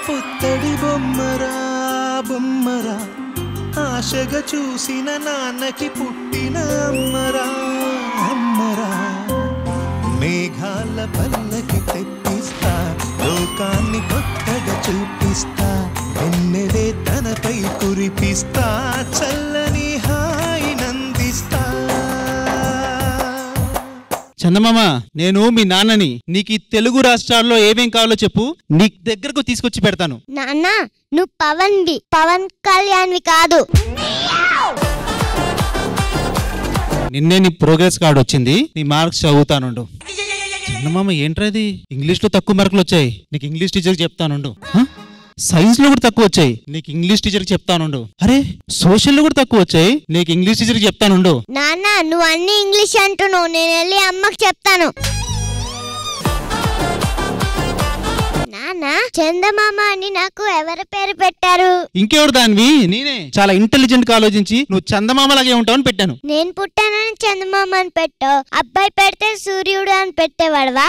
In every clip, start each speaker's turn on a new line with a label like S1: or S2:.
S1: పుత్తడి బొమ్మరా బొమ్మరా ఆశగా చూసిన నాన్నకి పుట్టిన అమ్మరా అమ్మరా మేఘాల పల్లకి తెప్పిస్తా లోకాన్ని కొత్తగా చూపిస్తా వెన్నెలే తనపై కురిపిస్తా చల్లని హాయి నందిస్తా.
S2: చందమామ నేను మీ నాన్నని. నీకు ఈ తెలుగు రాష్ట్రాల్లో ఏమేం కావాలో చెప్పు, నీ దగ్గరకు తీసుకొచ్చి పెడతాను.
S3: నాన్న నువ్వు పవన్ కళ్యాణ్వి కాదు.
S2: నిన్నే నీ ప్రోగ్రెస్ కార్డు వచ్చింది, నీ మార్క్స్ చదువుతానుండు. చందమామ ఏంట్రది, ఇంగ్లీష్ లో తక్కువ మార్కులు వచ్చాయి, నీకు ఇంగ్లీష్ టీచర్ చెప్తానుండు. సైన్స్ లో కూడా తక్కువ వచ్చాయి, నీకు ఇంగ్లీష్ టీచర్ చెప్తానుండు. అరే సోషల్ లో కూడా తక్కువ వచ్చాయి, నీకు ఇంగ్లీష్ టీచర్ చెప్తానుండు.
S3: నాన్న నువ్వు అన్ని ఇంగ్లీష్ అంటున్నావు, నేను వెళ్ళి అమ్మకి చెప్తాను. నాన్న చందమామ అని నాకు ఎవరి పేరు పెట్టారు?
S2: ఇంకెవరు దానివి, నేనే. చాలా ఇంటెలిజెంట్ గా ఆలోచించి నువ్వు చందమామ లాగే ఉంటావని పెట్టాను.
S3: నేను పుట్టానని చందమామ అని పెట్టావు, అబ్బాయి పెడితే సూర్యుడు అని పెట్టేవాడవా?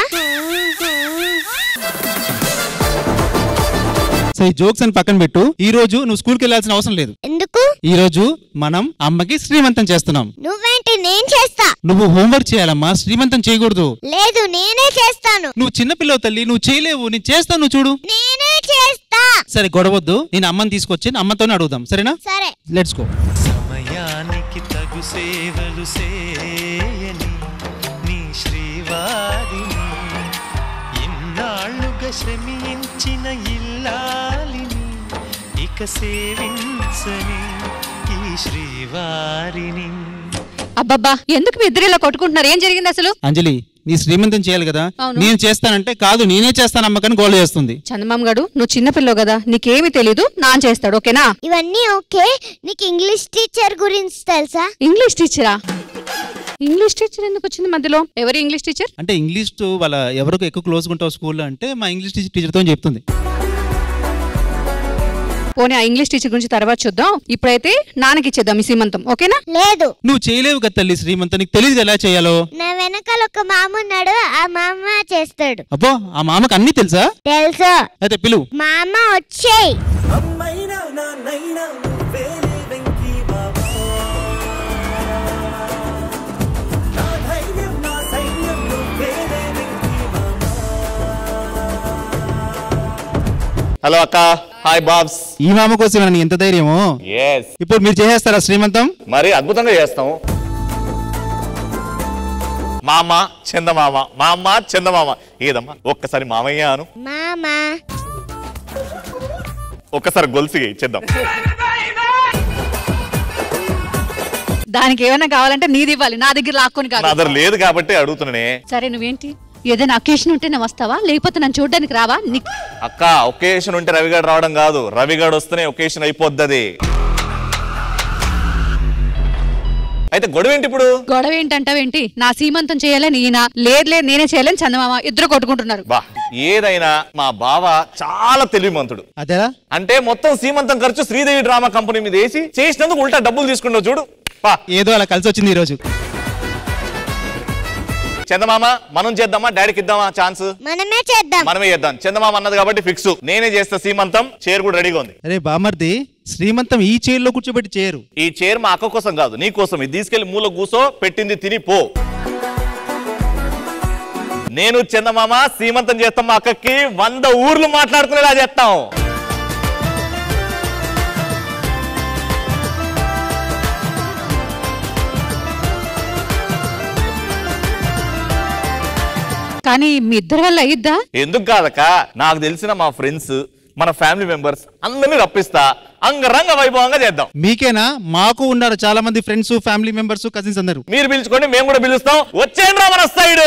S2: సరే జోక్స్ అని పక్కన పెట్టు. ఈ రోజు నువ్వు స్కూల్కి వెళ్ళాల్సిన అవసరం లేదు.
S3: ఎందుకు?
S2: ఈ రోజు మనం అమ్మకి శ్రీమంతం చేస్తున్నాం.
S3: నువ్వేంటి? నేను చేస్తా.
S2: నువ్వు హోంవర్క్ చేయాలమ్మా, శ్రీమంతం చేయకూడదు.
S3: లేదు నేనే చేస్తాను.
S2: నువ్వు చిన్నపిల్లవు తల్లి, నువ్వు చేయలేవు, నేను చేస్తాను, నువ్వు చూడు.
S3: నేనే చేస్తా.
S2: సరే గొడవద్దు, నేను అమ్మని తీసుకొచ్చి అమ్మతోనే అడుగుదాం, సరేనా?
S3: సరే
S2: లెట్స్ గో.
S1: సమయానికి తగు సేవలు సేయని నీ శ్రీవారిని, ఇన్నాళ్ళుగా శ్రమించిన ఇల్లాలిని ఇక సేవించని ఈ శ్రీవారిని.
S4: అబ్బబ్బా ఎందుకు మీ ఇద్దరు ఇలా కొట్టుకుంటున్నారు? ఏం జరిగింది అసలు?
S2: అంజలి నీ శ్రీమంతం చేయాలి కదా, నేను చేస్తానంటే కాదు నేనే చేస్తాను అమ్మకని గోల చేస్తుంది.
S4: చందమామ గారు నువ్వు చిన్నపిల్లవు కదా, నీకేమి తెలీదు, నాన్న చేస్తాడు, ఓకేనా?
S3: ఇవన్నీ ఓకే. నీకు ఇంగ్లీష్ టీచర్ గురించి తెలుసా?
S4: ఇంగ్లీష్ టీచరా? ఇంగ్లీష్ టీచర్ ఎందుకు వచ్చింది మధ్యలో? ఎవరు ఇంగ్లీష్ టీచర్?
S2: అంటే ఇంగ్లీష్ వాళ్ళ ఎవరికి ఎక్కువ క్లోజ్గా ఉంటావు స్కూల్లో అంటే మా ఇంగ్లీష్ టీచర్తో చెప్తుంది.
S4: పోనీ ఆ ఇంగ్లీష్ టీచర్ గురించి తర్వాత చూద్దాం, ఇప్పుడైతే నాన్నకి ఇచ్చేద్దాం ఈ శ్రీమంతం, ఓకేనా?
S3: లేదు
S2: నువ్వు చేయలేవు కదా తల్లి శ్రీమంతం, నీకు తెలియదు ఎలా చేయాలో.
S3: నా వెనకాల ఒక మామ ఉన్నాడు, ఆ మామ చేస్తాడు.
S2: అబ్బో ఆ మామకు అన్ని తెలుసా?
S3: తెలుసు.
S2: అయితే పిలువు.
S3: మామ వచ్చేయ్.
S5: హలో అక్క, హాయ్ బాబ్స్.
S2: ఈ మామ కోసం ఎంత ధైర్యమో. ఇప్పుడు మీరు చేసేస్తారా శ్రీమంతం?
S5: మరి అద్భుతంగా చేస్తాం. మామ చందమామ, మామ చందమామ. ఏదమ్మా ఒక్కసారి మామయ్య అను.
S3: మామ.
S5: ఒక్కసారి గొలుసు చేద్దాం.
S4: దానికి ఏమైనా కావాలంటే నీది ఇవ్వాలి, నా దగ్గర లాక్కొని కాదు.
S5: నా దగ్గర లేదు కాబట్టి అడుగుతున్నానే.
S4: సరే నువ్వేంటి, ఏదైనా అకేషన్ ఉంటే నువ్వు వస్తావా, లేకపోతే నన్ను చూడడానికి రావా?
S5: అక్క ఒకేషన్ ఉంటే రవిగాడు రావడం కాదు, రవిగాడు వస్తేనే ఒకేషన్ అయిపోద్ది. అయితే గొడవ ఏంటి ఇప్పుడు?
S4: గొడవ ఏంటంటావేంటి? నా సీమంతం చేయాలని ఈయన, లేదు నేనే చేయాలని చందమామ, ఇద్దరు కొట్టుకుంటున్నారు.
S5: బా ఏదైనా మా బావ చాలా తెలివిమంతుడు.
S2: అదేలా
S5: అంటే మొత్తం సీమంతం ఖర్చు శ్రీదేవి డ్రామా కంపెనీ మీద వేసి చేసినందుకు ఉల్టా డబ్బులు తీసుకుంటావు చూడు.
S2: ఏదో అలా కలిసి వచ్చింది ఈ రోజు.
S5: చందమామ మనం చేద్దామా, డాడీకి ఇద్దామా ఛాన్స్?
S3: మనమే చేద్దాం.
S5: మనమే చేద్దాం. చందమామ అన్నది కాబట్టి ఫిక్స్, నేనే చేస్తా సీమంతం. చైర్ కూడా రెడీగా ఉంది.
S2: అరే బామర్ది, శ్రీమంతం ఈ చైర్ లో కూర్చోబెట్టి చేయరు.
S5: ఈ చైర్ మా అక్క కోసం కాదు, నీ కోసం. ఇది తీసుకెళ్లి మూల కూసో, పెట్టింది తిని పో. నేను చందమామ సీమంతం చేస్తాం, మా అక్కకి 100 ఊర్లు మాట్లాడుకునేలా చేస్తాం.
S4: కానీ మీ ఇద్దరి వల్ల అయ్యిద్దా?
S5: ఎందుకు కాదక్క, నాకు తెలిసిన మా ఫ్రెండ్స్, మన ఫ్యామిలీ మెంబర్స్ అందరినీ రప్పిస్తా, అంగరంగ వైభవంగా చేద్దాం.
S2: మీకేనా? మాకు ఉన్నారు చాలా మంది ఫ్రెండ్స్, ఫ్యామిలీ మెంబర్స్, కజిన్స్ అందరూ.
S5: మీరు పిలుచుకోండి, మేము కూడా పిలుస్తాం. వచ్చేయండి రా మన side.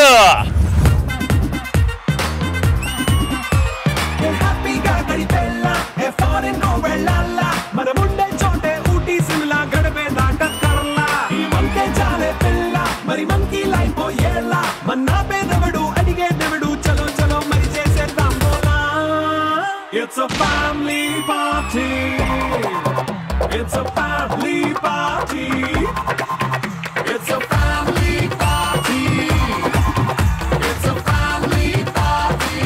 S1: It's a family party. It's a family party. It's a family party. It's a family party.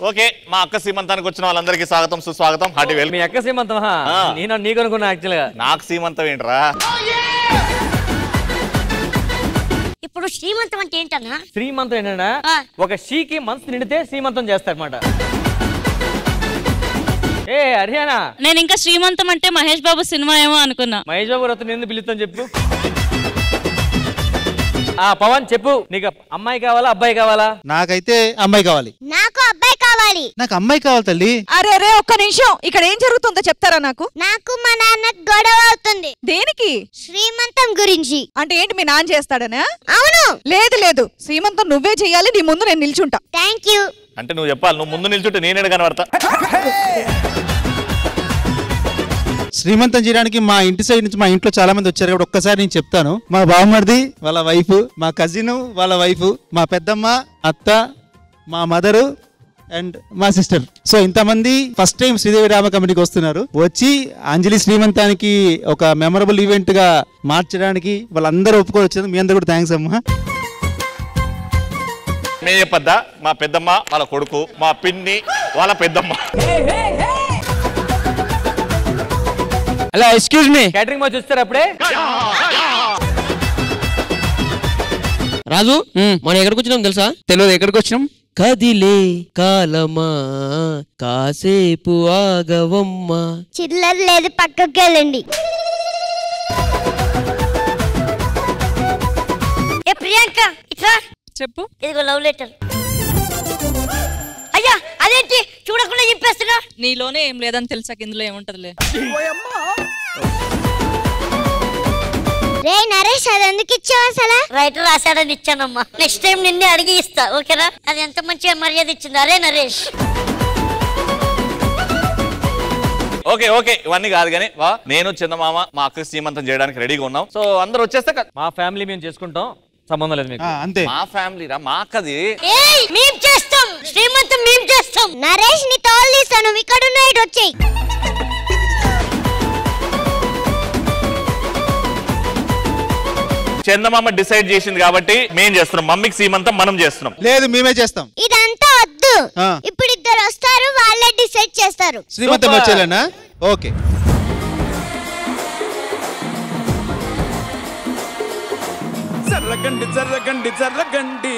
S5: Okay, మా అక్క సీమంతానికి వచ్చిన వాళ్ళందరికీ స్వాగతం సుస్వాగతం, హార్టీ వెల్.
S6: మీ అక్క సీమంతమా? నేను నీకు అనుకున్నా యాక్చువల్ గా.
S5: నాకు సీమంతం ఏంట్రా?
S3: ఇప్పుడు శ్రీమంతం అంటే ఏంటన్నా?
S6: శ్రీమంతం ఏంటన్నా, ఒక షీకి మనసు నిండితే శ్రీమంతం చేస్తారన్నమాట. ఏ హరియానా,
S7: నేను ఇంకా శ్రీమంతం అంటే మహేష్ బాబు సినిమా ఏమో అనుకున్నా.
S6: మహేష్ బాబు రత్న ఎందుకు పిలుస్తాను చెప్పు. పవన్ చెప్పు, నీకు అమ్మాయి కావాలా అబ్బాయి కావాలా?
S2: నాకైతే అమ్మాయి కావాలి.
S3: నాకు అబ్బాయి కావాలి.
S2: నాకు అమ్మాయి కావాలి తల్లి.
S8: అరే ఒక్క నిమిషం, ఇక్కడ ఏం జరుగుతుందో చెప్తారా నాకు?
S3: నాకు మా నాన్న గొడవ అవుతుంది.
S8: దేనికి?
S3: శ్రీమంతం గురించి.
S8: అంటే ఏంటి, మీ నాన్న చేస్తాడనా?
S3: అవును.
S8: లేదు శ్రీమంతం నువ్వే చెయ్యాలి, నీ ముందు నేను నిల్చుంటా.
S3: Thank you.
S5: అంటే నువ్వు చెప్పాలి, నువ్వు ముందు నిల్చుంటే నేనే కనబడతా.
S2: శ్రీమంతం చేయడానికి మా ఇంటి సైడ్ నుంచి మా ఇంట్లో చాలా మంది వచ్చారు కాబట్టి ఒక్కసారి నేను చెప్తాను. మా బావమరిది వాళ్ళ వైఫ్, మా కజిన్ వాళ్ళ వైఫ్, మా పెద్దమ్మ, అత్త, మా మదరు అండ్ మా సిస్టర్. సో ఇంతమంది ఫస్ట్ టైం శ్రీదేవి డ్రామా కమిటీకి వస్తున్నారు. వచ్చి అంజలి శ్రీమంతానికి ఒక మెమరబుల్ ఈవెంట్ గా మార్చడానికి వాళ్ళందరూ ఒప్పుకొని వచ్చారు. మీ అందరూ కూడా థ్యాంక్స్ అమ్మా.
S5: మే చెప్పద్దా, మా పెద్దమ్మ వాళ్ళ కొడుకు, మా పిన్ని వాళ్ళ పెద్దమ్మ.
S6: Hello excuse me, catering match చూస్తారు అప్పుడే?
S9: రాజు, మనం ఎక్కడికి వచ్చినాం తెలుసా? తెలియదు. ఎక్కడికి వచ్చినాం? కదిలే కాలమా కాసేపు ఆగవమ్మా.
S3: చిల్లర లేదు, పక్కకి వెళ్ళండి. ఏ ప్రియాంక ఇట్లా
S7: చెప్పు.
S3: ఇదిగో లవ్ లెటర్. అయ్యా అదేంటి చూడకుండా చెప్పేస్తున్నా?
S7: నీలోనే ఏం లేదని తెలుసాక ఇందులో ఏముంటదిలే.
S3: రే నరేష్, అది ఎందుకు ఇచ్చావు అసలు? రైటర్ రాశాడని ఇచ్చానమ్మా. నెక్స్ట్ టైం నిన్నే అడిగి ఇస్తా, ఓకేనా? అది ఎంత మంచిగా మర్యాద ఇచ్చింది. అరే నరేష్.
S5: ఓకే ఓకే, ఇవన్నీ కాదు కానీ వా, నేను చందమామ మా అక్క శ్రీమంతం చేయడానికి రెడీగా ఉన్నాం. సో అందరు వచ్చేస్తే
S6: మా ఫ్యామిలీ మేము చేసుకుంటాం, సంబంధం లేదు మీకు.
S2: అంతే.
S5: మా ఫ్యామిలీ రా, మా అక్కది.
S3: మేము చేస్తాం శ్రీమంతం, మేము చేస్తాం. నరేష్ ని తోలు తీస్తాను, ఇక్కడ ఉన్న ఇటు వచ్చేయి.
S5: చందమామ డిసైడ్ చేసింది కాబట్టి మేం చేస్తున్నాం. మమ్మీకి సీమంతం మనం చేస్తున్నాం.
S2: లేదు, మేమే చేస్తాం.
S3: ఇదంతా వద్దు, ఇప్పుడు ఇద్దరు వస్తారు, వాళ్ళే డిసైడ్ చేస్తారు.
S2: శ్రీమంతం వచ్చేలేనా? ఓకే.
S1: జర్రగండి జర్రగండి జర్రగండి,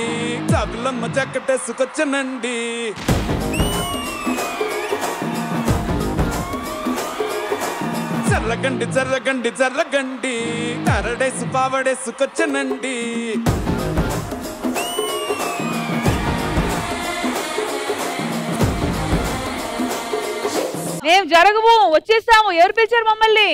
S1: చాకులమ్మ చక్కటేసుకొచ్చనండి. జర్రగండి జర్రగండి జర్రగండి, కరడేసు పావడేసుకొచ్చనండి.
S8: మేము జరగము, వచ్చేసాము. ఎవరు పిలిచారు మమ్మల్ని?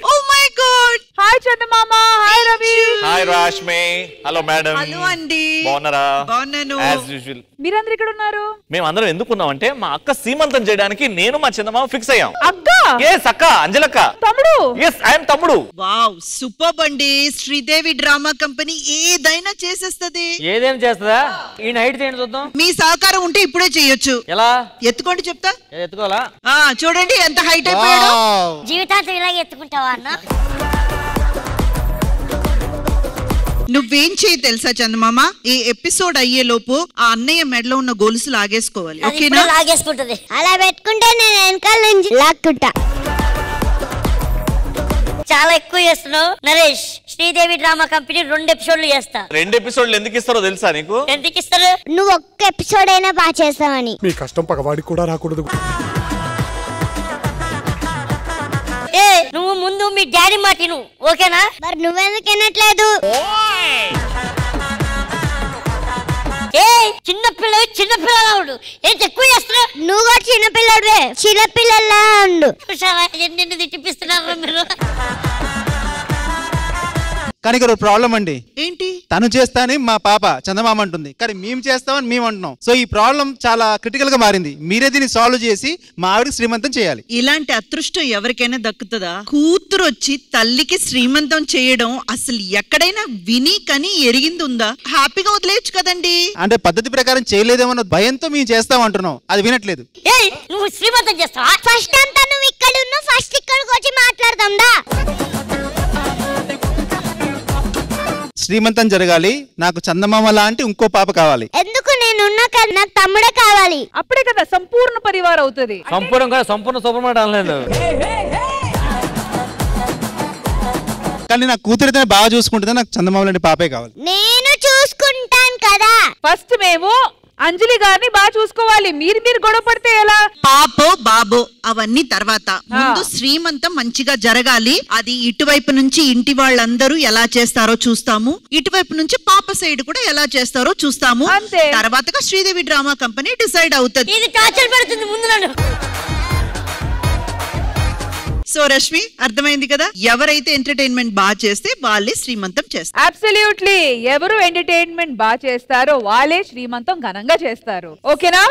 S8: Oh my god. Hi Chandamama. Hi Ravi.
S5: Hi Rashmi. Hello madam.
S8: Hello అండి.
S5: బాగున్నారా?
S8: బాగున్నాను.
S5: As usual.
S8: మీరందరూ ఇక్కడ ఉన్నారు?
S5: మేము అందరం ఎందుకున్నామంటే మా అక్క సీమంతం చేయడానికి నేను మా చందమామ ఫిక్స్ అయ్యాం.
S8: అక్క?
S5: ఎస్ అక్క, అంజలక్క.
S8: తమ్ముడు?
S5: ఎస్ ఐ యామ్ తమ్ముడు.
S10: వావ్, సూపర్ అండి. శ్రీదేవి డ్రామా కంపెనీ ఏదైనా చేసేస్తది.
S6: ఏదైనా చేస్తుందా? ఈ నైట్ చేయండి చూద్దాం.
S10: మీ సహకారం ఉంటే ఇప్పుడే చేయొచ్చు.
S6: ఎలా?
S10: ఎత్తుకోండి చెప్తా.
S6: ఎత్తుకోవాలా?
S10: చూడండి ఎంత హైట్ అయిపోయాడు.
S3: జీవితాంతం ఇలాగే ఎత్తుకుంటావా అన్న?
S10: నువ్వేం చేయి తెలుసా చందమామ, ఈ ఎపిసోడ్ అయ్యే లోపు ఆ అన్నయ్య మెడలో ఉన్న గొలుసు లాగేసుకోవాలి. ఓకేనా?
S3: లాగేసుకుంటది. అలా పెట్టుకుంటే నేను వెనకాల నుంచి లాక్కుంటా. చాలా ఎక్కువ చేస్తున్నావు నరేష్. శ్రీదేవి డ్రామా కంపెనీ 2 ఎపిసోడ్లు చేస్తా.
S5: 2 ఎపిసోడ్లు ఎందుకు ఇస్తారో తెలుసా నీకు?
S3: ఎందుకు ఇస్తారు? నువ్వు ఒక్క ఎపిసోడ్ అయినా బాగా చేస్తావని.
S1: మీ కష్టం పగవాడికి కూడా రాకూడదు.
S3: నువ్వు ముందు మీ డాడీ మాట నువ్వు, ఓకేనా? మరి నువ్వెందుకు వినట్లేదు? చిన్నపిల్లడు ఏంటి ఎక్కువ చేస్తున్నావు? నువ్వు కూడా చిన్నపిల్లడే, చిన్నపిల్లలా ఉండు. ఎన్ని తిట్టిపిస్తున్నారు మీరు?
S2: కానీ ఇక్కడ ప్రాబ్లం అండి.
S10: ఏంటి?
S2: తను చేస్తానని మా పాప చందమామ అంటుంది, కానీ మేము చేస్తామని మేము అంటున్నాం. సో ఈ ప్రాబ్లం చాలా క్రిటికల్ గా మారింది. మీరే దీన్ని సాల్వ్ చేసి మా ఆవిడకి శ్రీమంతం చేయాలి.
S10: ఇలాంటి అదృష్టం ఎవరికైనా దక్కుతుందా? కూతురు వచ్చి తల్లికి శ్రీమంతం చేయడం అసలు ఎక్కడైనా విని కని ఎరిగింది ఉందా? హ్యాపీగా వదిలేయచ్చు కదండి.
S2: అంటే పద్ధతి ప్రకారం చేయలేదేమన్న భయంతో మేము చేస్తాం అంటున్నాం, అది వినట్లేదు.
S3: నువ్వు శ్రీమంతం చేస్తావా? ఫస్ట్ అంతా నువ్వు ఇక్కడ ఉన్నావు, ఫస్ట్ ఇక్కడికి వచ్చి మాట్లాడదాందా?
S2: శ్రీమంతం జరగాలి, నాకు చందమామ లాంటి ఇంకో పాప కావాలి.
S3: ఎందుకు నేనున్నా కదా, నాకు తమ్ముడే కావాలి.
S8: అప్పుడే కదా సంపూర్ణ పరివారం అవుతుంది.
S6: సంపూర్ణ సూపర్ అనలేదు.
S2: కానీ నా కూతురితో బాగా చూసుకుంటుందా, నాకు చందమామ లాంటి పాపే కావాలి.
S3: నేను చూసుకుంటాను కదా.
S8: ఫస్ట్ మేము అంజలి గారిని బాగా చూసుకోవాలి. మీరు గొడవ పడితే ఎలా?
S10: పాపో బాబో అవన్నీ తర్వాత, ముందు శ్రీమంతం మంచిగా జరగాలి. అది ఇటువైపు నుంచి ఇంటి వాళ్ళందరూ ఎలా చేస్తారో చూస్తాము, ఇటువైపు నుంచి పాప సైడ్ కూడా ఎలా చేస్తారో చూస్తాము. తర్వాతగా శ్రీదేవి డ్రామా కంపెనీ డిసైడ్ అవుతుంది.
S3: ఇది టార్చర్ పెడుతుంది ముందు నన్ను.
S10: సో రష్మి అర్థమైంది కదా, ఎవరైతే ఎంటర్టైన్మెంట్ బాగా చేస్తే వాళ్ళే శ్రీమంతం చేస్తారు.
S8: అబ్సల్యూట్లీ, ఎవరు ఎంటర్టైన్మెంట్ బాగా చేస్తారో వాళ్ళే శ్రీమంతం ఘనంగా చేస్తారు. ఓకేనా?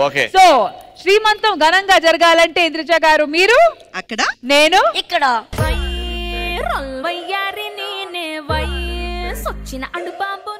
S5: ఓకే.
S8: సో శ్రీమంతం ఘనంగా జరగాలంటే ఇంద్రజ గారు మీరు
S10: అక్కడ,
S8: నేను
S3: ఇక్కడ.
S11: వయ్యారి నేనే వయసొచ్చిన అడుబాబు